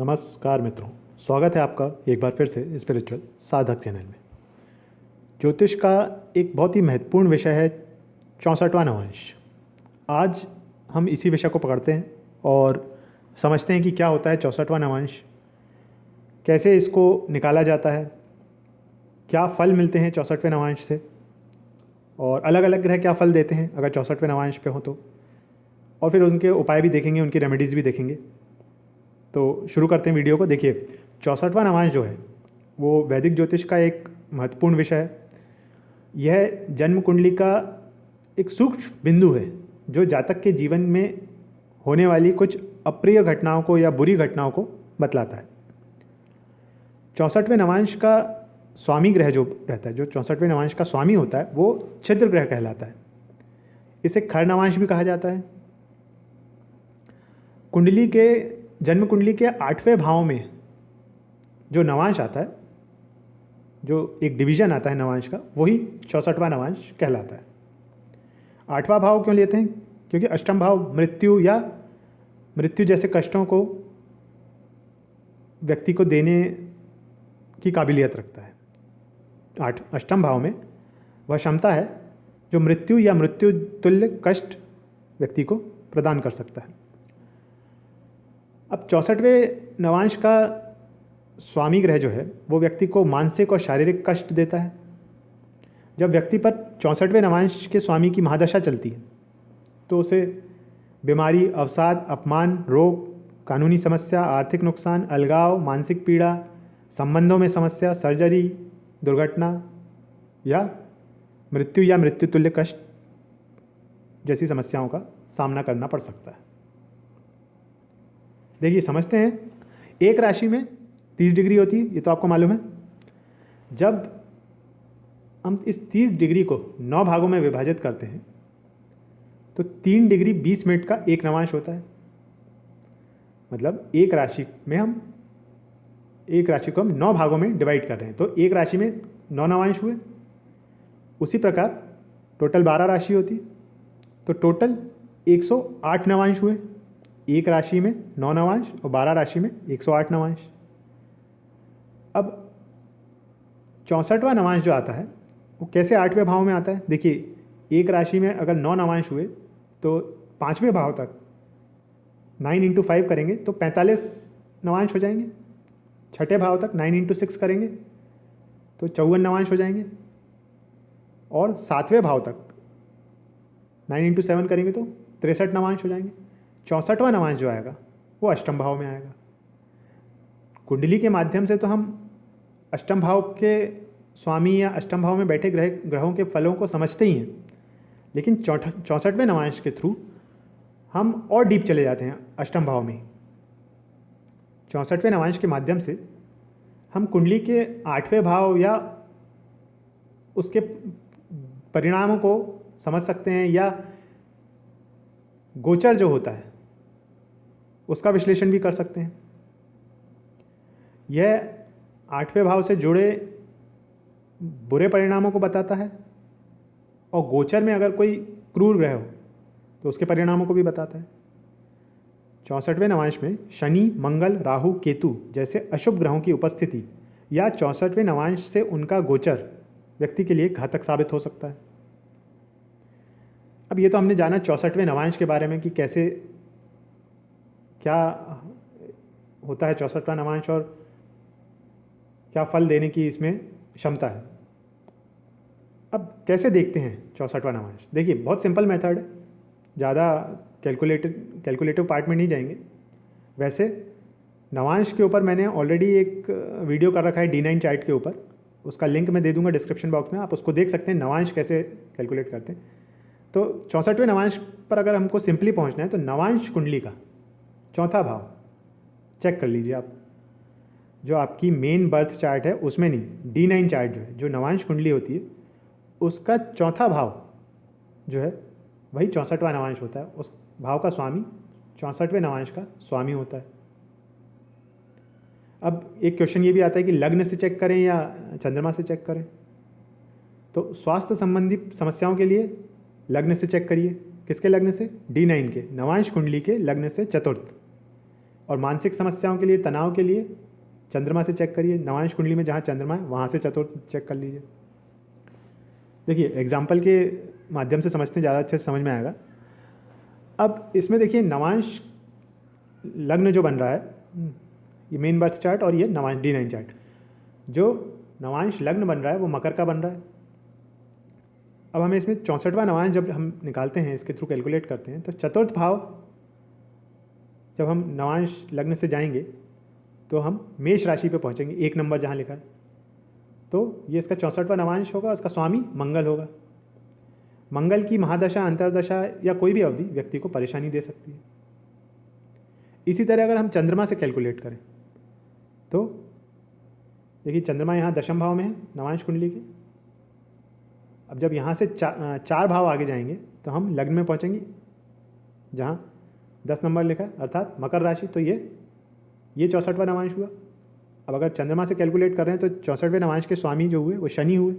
नमस्कार मित्रों, स्वागत है आपका एक बार फिर से स्पिरिचुअल साधक चैनल में। ज्योतिष का एक बहुत ही महत्वपूर्ण विषय है 64वां नवांश। आज हम इसी विषय को पकड़ते हैं और समझते हैं कि क्या होता है 64वां नवांश, कैसे इसको निकाला जाता है, क्या फल मिलते हैं 64वें नवांश से, और अलग अलग ग्रह क्या फल देते हैं अगर 64वें नवांश पे हो तो, और फिर उनके उपाय भी देखेंगे, उनकी रेमेडीज़ भी देखेंगे। तो शुरू करते हैं वीडियो को। देखिए, 64वां नवांश जो है वो वैदिक ज्योतिष का एक महत्वपूर्ण विषय है। यह जन्म कुंडली का एक सूक्ष्म बिंदु है जो जातक के जीवन में होने वाली कुछ अप्रिय घटनाओं को या बुरी घटनाओं को बतलाता है। 64वें नवांश का स्वामी ग्रह जो रहता है, जो 64वें नवांश का स्वामी होता है, वो छिद्र ग्रह कहलाता है। इसे खर नवांश भी कहा जाता है। कुंडली के जन्म कुंडली के 8वें भाव में जो नवांश आता है, जो एक डिवीजन आता है नवांश का, वही 64वां नवांश कहलाता है। 8वां भाव क्यों लेते हैं? क्योंकि अष्टम भाव मृत्यु या मृत्यु जैसे कष्टों को व्यक्ति को देने की काबिलियत रखता है। अष्टम भाव में वह क्षमता है जो मृत्यु या मृत्यु तुल्य कष्ट व्यक्ति को प्रदान कर सकता है। अब 64वें नवांश का स्वामी ग्रह जो है वो व्यक्ति को मानसिक और शारीरिक कष्ट देता है। जब व्यक्ति पर 64वें नवांश के स्वामी की महादशा चलती है तो उसे बीमारी, अवसाद, अपमान, रोग, कानूनी समस्या, आर्थिक नुकसान, अलगाव, मानसिक पीड़ा, संबंधों में समस्या, सर्जरी, दुर्घटना या मृत्यु तुल्य कष्ट जैसी समस्याओं का सामना करना पड़ सकता है। देखिए, समझते हैं। एक राशि में 30 डिग्री होती है, ये तो आपको मालूम है। जब हम इस 30 डिग्री को 9 भागों में विभाजित करते हैं तो 3 डिग्री 20 मिनट का एक नवांश होता है। मतलब एक राशि को हम 9 भागों में डिवाइड कर रहे हैं, तो एक राशि में 9 नवांश हुए। उसी प्रकार टोटल 12 राशि होती, तो टोटल 108 नवांश हुए। एक राशि में 9 नवांश और 12 राशि में 108 नवांश। अब 64वां नवांश जो आता है वो कैसे 8वें भाव में आता है? देखिए, एक राशि में अगर 9 नवांश हुए तो 5वें भाव तक 9 इंटू 5 करेंगे तो 45 नवांश हो जाएंगे। छठे भाव तक 9 इंटू 6 करेंगे तो 54 नवांश हो जाएंगे। और 7वें भाव तक 9 इंटू 7 करेंगे तो 63 नवांश हो जाएंगे। 64वां नवांश जो आएगा वो अष्टम भाव में आएगा। कुंडली के माध्यम से तो हम अष्टम भाव के स्वामी या अष्टम भाव में बैठे ग्रहों के फलों को समझते ही हैं, लेकिन 64वें नवांश के थ्रू हम और डीप चले जाते हैं अष्टम भाव में। 64वें नवांश के माध्यम से हम कुंडली के 8वें भाव या उसके परिणामों को समझ सकते हैं, या गोचर जो होता है उसका विश्लेषण भी कर सकते हैं। यह 8वें भाव से जुड़े बुरे परिणामों को बताता है, और गोचर में अगर कोई क्रूर ग्रह हो तो उसके परिणामों को भी बताता है। 64वें नवांश में शनि, मंगल, राहु, केतु जैसे अशुभ ग्रहों की उपस्थिति या 64वें नवांश से उनका गोचर व्यक्ति के लिए घातक साबित हो सकता है। अब ये तो हमने जाना 64वें नवांश के बारे में कि कैसे क्या होता है 64वां नवांश और क्या फल देने की इसमें क्षमता है। अब कैसे देखते हैं 64वां नवांश? देखिए, बहुत सिंपल मेथड है, ज़्यादा कैलकुलेटिव पार्ट में नहीं जाएंगे। वैसे नवांश के ऊपर मैंने ऑलरेडी एक वीडियो कर रखा है D9 चार्ट के ऊपर, उसका लिंक मैं दे दूंगा डिस्क्रिप्शन बॉक्स में, आप उसको देख सकते हैं नवांश कैसे कैलकुलेट करते हैं। तो 64वें नवांश पर अगर हमको सिंपली पहुंचना है तो नवांश कुंडली का चौथा भाव चेक कर लीजिए आप। जो आपकी मेन बर्थ चार्ट है उसमें नहीं, D9 चार्ट जो है, जो नवांश कुंडली होती है, उसका चौथा भाव जो है वही 64वां नवांश होता है। उस भाव का स्वामी 64वें नवांश का स्वामी होता है। अब एक क्वेश्चन ये भी आता है कि लग्न से चेक करें या चंद्रमा से चेक करें? तो स्वास्थ्य संबंधी समस्याओं के लिए लग्न से चेक करिए। किसके लग्न से? D9 के, नवांश कुंडली के लग्न से चतुर्थ। और मानसिक समस्याओं के लिए, तनाव के लिए चंद्रमा से चेक करिए। नवांश कुंडली में जहाँ चंद्रमा है वहाँ से चतुर्थ चेक कर लीजिए। देखिए एग्जाम्पल के माध्यम से समझते हैं, ज़्यादा अच्छे से समझ में आएगा। अब इसमें देखिए नवांश लग्न जो बन रहा है, ये मेन बर्थ चार्ट और ये नवांश D9 चार्ट, जो नवांश लग्न बन रहा है वो मकर का बन रहा है। अब हमें इसमें 64वां नवांश जब हम निकालते हैं, इसके थ्रू कैलकुलेट करते हैं, तो चतुर्थ भाव जब हम नवांश लग्न से जाएंगे तो हम मेष राशि पे पहुंचेंगे, 1 नंबर जहां लिखा है। तो ये इसका 64वां नवांश होगा, इसका स्वामी मंगल होगा। मंगल की महादशा, अंतरदशा या कोई भी अवधि व्यक्ति को परेशानी दे सकती है। इसी तरह अगर हम चंद्रमा से कैलकुलेट करें तो देखिए चंद्रमा यहाँ दशम भाव में है नवांश कुंडली के। अब जब यहाँ से 4 भाव आगे जाएंगे तो हम लग्न में पहुँचेंगे जहाँ 10 नंबर लिखा है, अर्थात मकर राशि। तो ये 64वां नवांश हुआ। अब अगर चंद्रमा से कैलकुलेट कर रहे हैं तो 64वें नवांश के स्वामी जो हुए वो शनि हुए।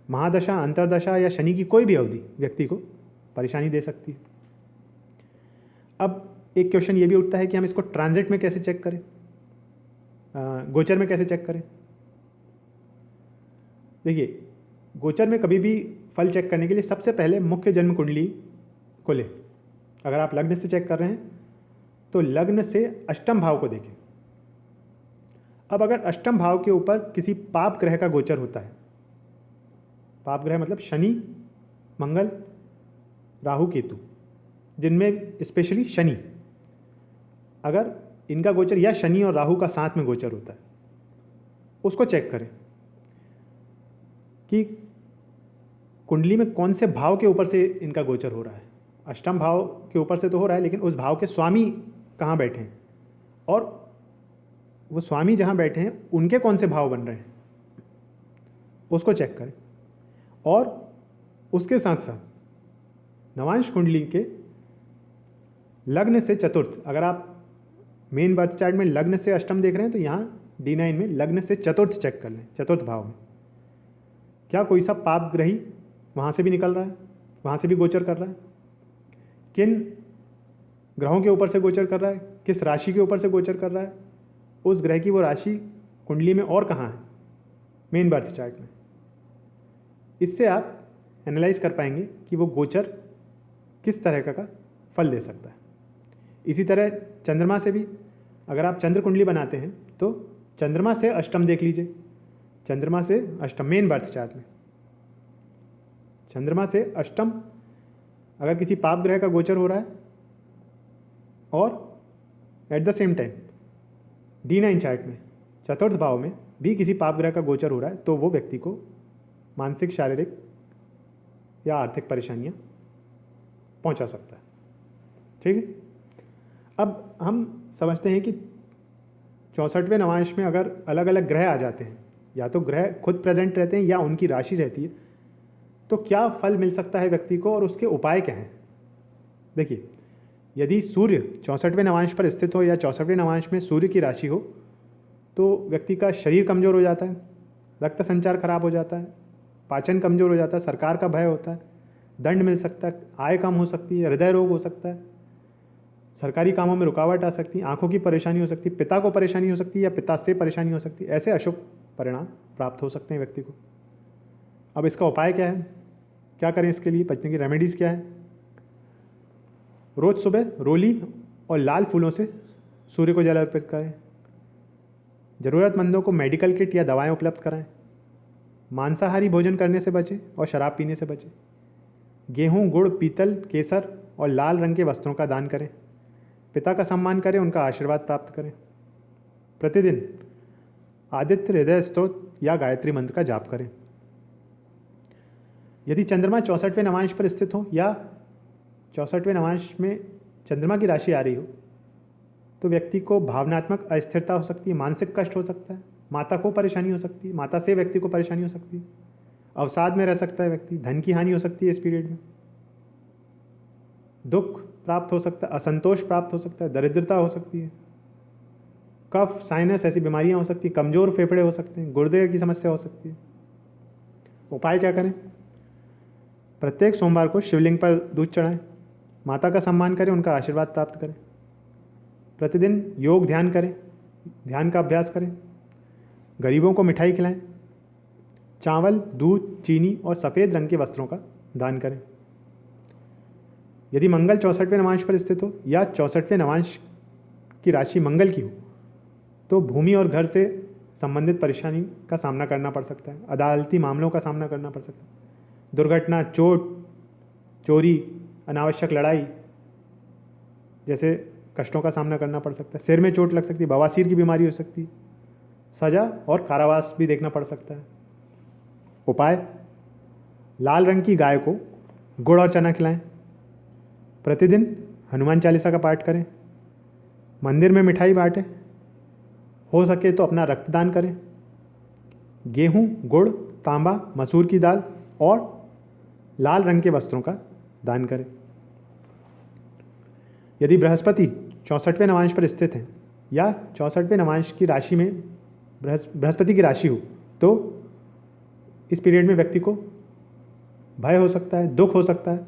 महादशा, अंतरदशा या शनि की कोई भी अवधि व्यक्ति को परेशानी दे सकती है। अब एक क्वेश्चन ये भी उठता है कि हम इसको ट्रांजिट में कैसे चेक करें, गोचर में कैसे चेक करें। देखिए गोचर में कभी भी फल चेक करने के लिए सबसे पहले मुख्य जन्म कुंडली को लें। अगर आप लग्न से चेक कर रहे हैं तो लग्न से अष्टम भाव को देखें। अब अगर अष्टम भाव के ऊपर किसी पाप ग्रह का गोचर होता है, पाप ग्रह मतलब शनि, मंगल, राहु, केतु, जिनमें स्पेशली शनि, अगर इनका गोचर या शनि और राहु का साथ में गोचर होता है, उसको चेक करें कि कुंडली में कौन से भाव के ऊपर से इनका गोचर हो रहा है। अष्टम भाव के ऊपर से तो हो रहा है, लेकिन उस भाव के स्वामी कहाँ बैठे हैं और वो स्वामी जहाँ बैठे हैं उनके कौन से भाव बन रहे हैं, उसको चेक करें। और उसके साथ साथ नवांश कुंडली के लग्न से चतुर्थ, अगर आप मेन बर्थ चार्ट में लग्न से अष्टम देख रहे हैं तो यहाँ D9 में लग्न से चतुर्थ चेक कर लें। चतुर्थ भाव में क्या कोई सा पाप ग्रही वहाँ से भी निकल रहा है, वहाँ से भी गोचर कर रहा है, किन ग्रहों के ऊपर से गोचर कर रहा है, किस राशि के ऊपर से गोचर कर रहा है, उस ग्रह की वो राशि कुंडली में और कहाँ है मेन बर्थ चार्ट में। इससे आप एनालाइज कर पाएंगे कि वो गोचर किस तरह का फल दे सकता है। इसी तरह चंद्रमा से भी अगर आप चंद्र कुंडली बनाते हैं तो चंद्रमा से अष्टम देख लीजिए। चंद्रमा से अष्टम मेन बर्थ चार्ट में चंद्रमा से अष्टम अगर किसी पाप ग्रह का गोचर हो रहा है और at the same time D9 chart में चतुर्थ भाव में भी किसी पाप ग्रह का गोचर हो रहा है, तो वो व्यक्ति को मानसिक, शारीरिक या आर्थिक परेशानियां पहुंचा सकता है। ठीक है। अब हम समझते हैं कि 64वें नवांश में अगर अलग अलग ग्रह आ जाते हैं, या तो ग्रह खुद प्रेजेंट रहते हैं या उनकी राशि रहती है, तो क्या फल मिल सकता है व्यक्ति को और उसके उपाय क्या हैं। देखिए यदि सूर्य 64वें नवांश पर स्थित हो या 64वें नवांश में सूर्य की राशि हो तो व्यक्ति का शरीर कमज़ोर हो जाता है, रक्त संचार खराब हो जाता है, पाचन कमज़ोर हो जाता है, सरकार का भय होता है, दंड मिल सकता है, आय कम हो सकती है, हृदय रोग हो सकता है, सरकारी कामों में रुकावट आ सकती है, आंखों की परेशानी हो सकती है, पिता को परेशानी हो सकती है या पिता से परेशानी हो सकती है। ऐसे अशुभ परिणाम प्राप्त हो सकते हैं व्यक्ति को। अब इसका उपाय क्या है, क्या करें, इसके लिए बचने की रेमेडीज़ क्या है। रोज़ सुबह रोली और लाल फूलों से सूर्य को जल अर्पित करें। ज़रूरतमंदों को मेडिकल किट या दवाएं उपलब्ध कराएं। मांसाहारी भोजन करने से बचें और शराब पीने से बचें। गेहूं, गुड़, पीतल, केसर और लाल रंग के वस्त्रों का दान करें। पिता का सम्मान करें, उनका आशीर्वाद प्राप्त करें। प्रतिदिन आदित्य हृदय स्तोत्र या गायत्री मंत्र का जाप करें। यदि चंद्रमा 64वें नवांश पर स्थित हो या 64वें नवांश में चंद्रमा की राशि आ रही हो तो व्यक्ति को भावनात्मक अस्थिरता हो सकती है, मानसिक कष्ट हो सकता है, माता को परेशानी हो सकती है, माता से व्यक्ति को परेशानी हो सकती है, अवसाद में रह सकता है व्यक्ति, धन की हानि हो सकती है इस पीरियड में, दुख प्राप्त हो सकता है, असंतोष प्राप्त हो सकता है, दरिद्रता हो सकती है, कफ, साइनस ऐसी बीमारियां हो सकती हैं, कमज़ोर फेफड़े हो सकते हैं, गुर्दे की समस्या हो सकती है। उपाय क्या करें। प्रत्येक सोमवार को शिवलिंग पर दूध चढ़ाएं, माता का सम्मान करें, उनका आशीर्वाद प्राप्त करें। प्रतिदिन योग ध्यान करें, ध्यान का अभ्यास करें, गरीबों को मिठाई खिलाएं, चावल, दूध, चीनी और सफ़ेद रंग के वस्त्रों का दान करें। यदि मंगल 64वें नवांश पर स्थित हो या 64वें नवांश की राशि मंगल की हो तो भूमि और घर से संबंधित परेशानी का सामना करना पड़ सकता है, अदालती मामलों का सामना करना पड़ सकता है, दुर्घटना, चोट, चोरी, अनावश्यक लड़ाई जैसे कष्टों का सामना करना पड़ सकता है, सिर में चोट लग सकती है, बवासीर की बीमारी हो सकती है, सजा और कारावास भी देखना पड़ सकता है। उपाय: लाल रंग की गाय को गुड़ और चना खिलाएं, प्रतिदिन हनुमान चालीसा का पाठ करें, मंदिर में मिठाई बांटें, हो सके तो अपना रक्तदान करें, गेहूं, गुड़, तांबा, मसूर की दाल और लाल रंग के वस्त्रों का दान करें। यदि बृहस्पति 64वें नवांश पर स्थित हैं या 64वें नवांश की राशि में बृहस्पति की राशि हो तो इस पीरियड में व्यक्ति को भय हो सकता है, दुख हो सकता है,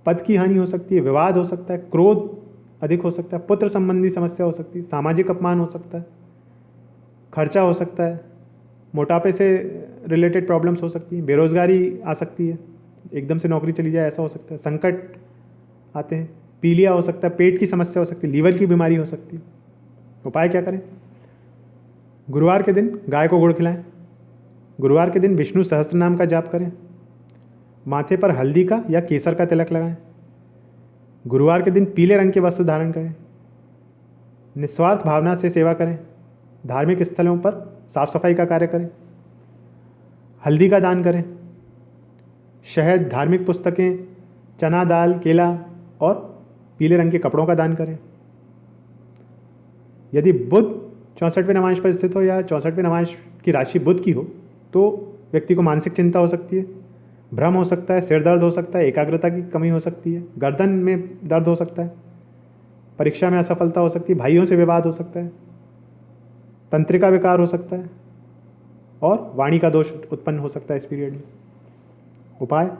पद की हानि हो सकती है, विवाद हो सकता है, क्रोध अधिक हो सकता है, पुत्र संबंधी समस्या हो सकती है, सामाजिक अपमान हो सकता है, खर्चा हो सकता है, मोटापे से रिलेटेड प्रॉब्लम्स हो सकती हैं, बेरोजगारी आ सकती है, एकदम से नौकरी चली जाए ऐसा हो सकता है, संकट आते हैं, पीलिया हो सकता है, पेट की समस्या हो सकती है, लीवर की बीमारी हो सकती है। उपाय क्या करें? गुरुवार के दिन गाय को गुड़ खिलाएं, गुरुवार के दिन विष्णु सहस्त्र नाम का जाप करें, माथे पर हल्दी का या केसर का तिलक लगाएं, गुरुवार के दिन पीले रंग के वस्त्र धारण करें, निस्वार्थ भावना से सेवा करें, धार्मिक स्थलों पर साफ सफाई का कार्य करें, हल्दी का दान करें, शहद, धार्मिक पुस्तकें, चना दाल, केला और पीले रंग के कपड़ों का दान करें। यदि बुध 64वें नवांश पर स्थित हो या 64वें नवांश की राशि बुध की हो तो व्यक्ति को मानसिक चिंता हो सकती है, भ्रम हो सकता है, सिर दर्द हो सकता है, एकाग्रता की कमी हो सकती है, गर्दन में दर्द हो सकता है, परीक्षा में असफलता हो सकती है, भाइयों से विवाद हो सकता है, तंत्रिका विकार हो सकता है और वाणी का दोष उत्पन्न हो सकता है इस पीरियड में। उपाय: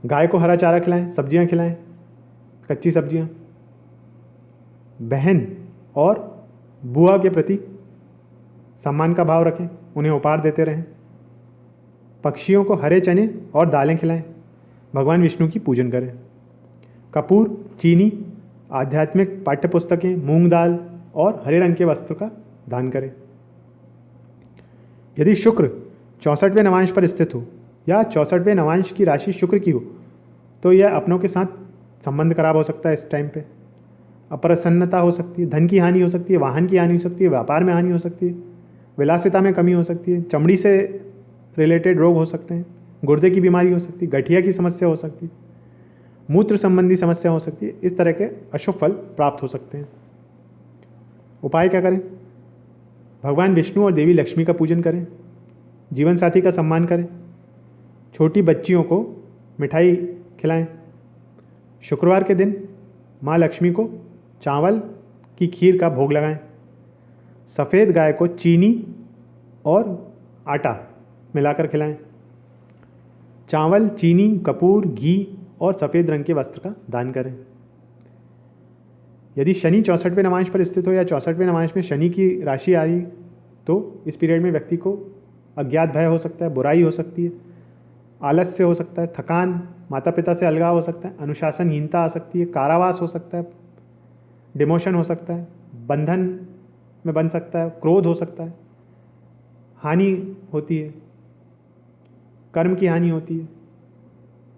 गाय को हरा चारा खिलाएं, सब्जियां खिलाएं, कच्ची सब्जियां, बहन और बुआ के प्रति सम्मान का भाव रखें, उन्हें उपहार देते रहें, पक्षियों को हरे चने और दालें खिलाएं, भगवान विष्णु की पूजन करें, कपूर, चीनी, आध्यात्मिक पाठ्यपुस्तकें, मूंग दाल और हरे रंग के वस्त्र का दान करें। यदि शुक्र 64वें नवांश पर स्थित हो या 64वें नवांश की राशि शुक्र की हो तो यह अपनों के साथ संबंध खराब हो सकता है इस टाइम पे, अप्रसन्नता हो सकती है, धन की हानि हो सकती है, वाहन की हानि हो सकती है, व्यापार में हानि हो सकती है, विलासिता में कमी हो सकती है, चमड़ी से रिलेटेड रोग हो सकते हैं, गुर्दे की बीमारी हो सकती है, गठिया की समस्या हो सकती है, मूत्र संबंधी समस्या हो सकती है। इस तरह के अशुभ फल प्राप्त हो सकते हैं। उपाय क्या करें? भगवान विष्णु और देवी लक्ष्मी का पूजन करें, जीवन साथी का सम्मान करें, छोटी बच्चियों को मिठाई खिलाएं, शुक्रवार के दिन माँ लक्ष्मी को चावल की खीर का भोग लगाएं, सफ़ेद गाय को चीनी और आटा मिलाकर खिलाएं, चावल, चीनी, कपूर, घी और सफ़ेद रंग के वस्त्र का दान करें। यदि शनि 64वें नवांश पर स्थित हो या 64वें नवांश में शनि की राशि आ रही तो इस पीरियड में व्यक्ति को अज्ञात भय हो सकता है, बुराई हो सकती है, आलस्य हो सकता है, थकान, माता पिता से अलगाव हो सकता है, अनुशासनहीनता आ सकती है, कारावास हो सकता है, डिमोशन हो सकता है, बंधन में बन सकता है, क्रोध हो सकता है, हानि होती है, कर्म की हानि होती है,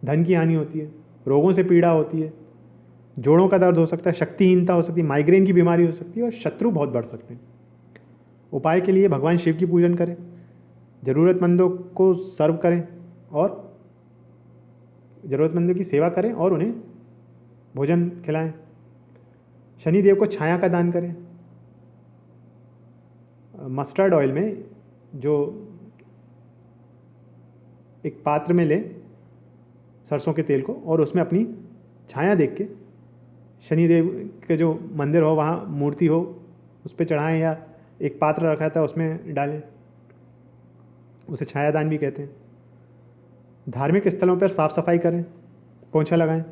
धन की हानि होती है, रोगों से पीड़ा होती है, जोड़ों का दर्द हो सकता है, शक्तिहीनता हो सकती है, माइग्रेन की बीमारी हो सकती है और शत्रु बहुत बढ़ सकते हैं। उपाय के लिए भगवान शिव की पूजन करें, ज़रूरतमंदों को सर्व करें और ज़रूरतमंदों की सेवा करें और उन्हें भोजन खिलाएं। शनिदेव को छाया का दान करें। मस्टर्ड ऑयल में जो एक पात्र में लें सरसों के तेल को और उसमें अपनी छाया देख के शनिदेव के जो मंदिर हो वहाँ मूर्ति हो उस पर चढ़ाएं या एक पात्र रखा था उसमें डालें, उसे छायादान भी कहते हैं। धार्मिक स्थलों पर साफ सफाई करें, पोंछा लगाएं,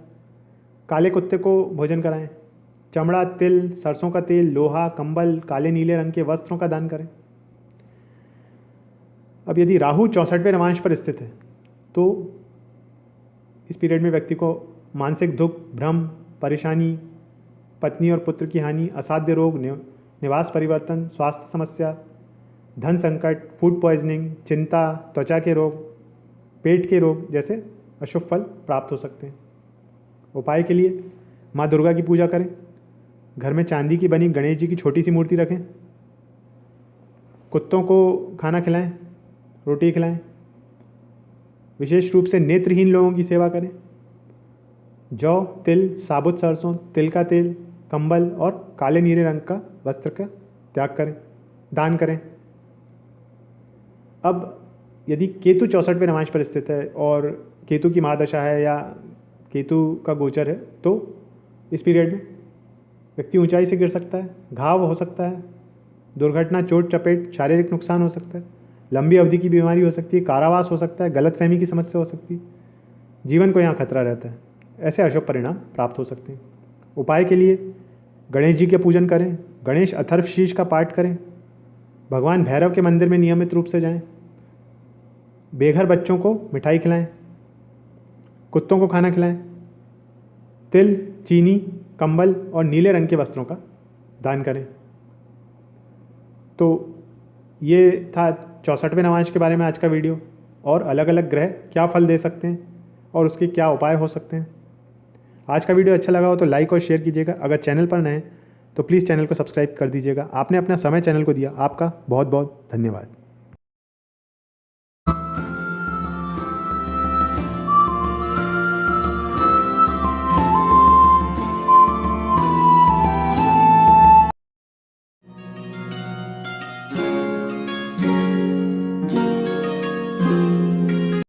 काले कुत्ते को भोजन कराएं, चमड़ा, तिल, सरसों का तेल, लोहा, कंबल, काले नीले रंग के वस्त्रों का दान करें। अब यदि राहु 64वें नवांश पर स्थित है तो इस पीरियड में व्यक्ति को मानसिक दुख, भ्रम, परेशानी, पत्नी और पुत्र की हानि, असाध्य रोग, निवास परिवर्तन, स्वास्थ्य समस्या, धन संकट, फूड पॉइजनिंग, चिंता, त्वचा के रोग, पेट के रोग जैसे अशुभ फल प्राप्त हो सकते हैं। उपाय के लिए माँ दुर्गा की पूजा करें, घर में चांदी की बनी गणेश जी की छोटी सी मूर्ति रखें, कुत्तों को खाना खिलाएं, रोटी खिलाएं, विशेष रूप से नेत्रहीन लोगों की सेवा करें, जौ, तिल, साबुत सरसों, तिल का तेल, कंबल और काले नीले रंग का वस्त्र का त्याग करें, दान करें। अब यदि केतु 64वें नवांश पर स्थित है और केतु की महादशा है या केतु का गोचर है तो इस पीरियड में व्यक्ति ऊंचाई से गिर सकता है, घाव हो सकता है, दुर्घटना, चोट चपेट, शारीरिक नुकसान हो सकता है, लंबी अवधि की बीमारी हो सकती है, कारावास हो सकता है, गलतफहमी की समस्या हो सकती है, जीवन को यहाँ खतरा रहता है। ऐसे अशुभ परिणाम प्राप्त हो सकते हैं। उपाय के लिए गणेश जी के पूजन करें, गणेश अथर्वशीष का पाठ करें, भगवान भैरव के मंदिर में नियमित रूप से जाएं, बेघर बच्चों को मिठाई खिलाएं, कुत्तों को खाना खिलाएं, तिल, चीनी, कंबल और नीले रंग के वस्त्रों का दान करें। तो ये था 64वें नवांश के बारे में आज का वीडियो, और अलग अलग ग्रह क्या फल दे सकते हैं और उसके क्या उपाय हो सकते हैं। आज का वीडियो अच्छा लगा हो तो लाइक और शेयर कीजिएगा। अगर चैनल पर नए हैं तो प्लीज़ चैनल को सब्सक्राइब कर दीजिएगा। आपने अपना समय चैनल को दिया, आपका बहुत बहुत धन्यवाद।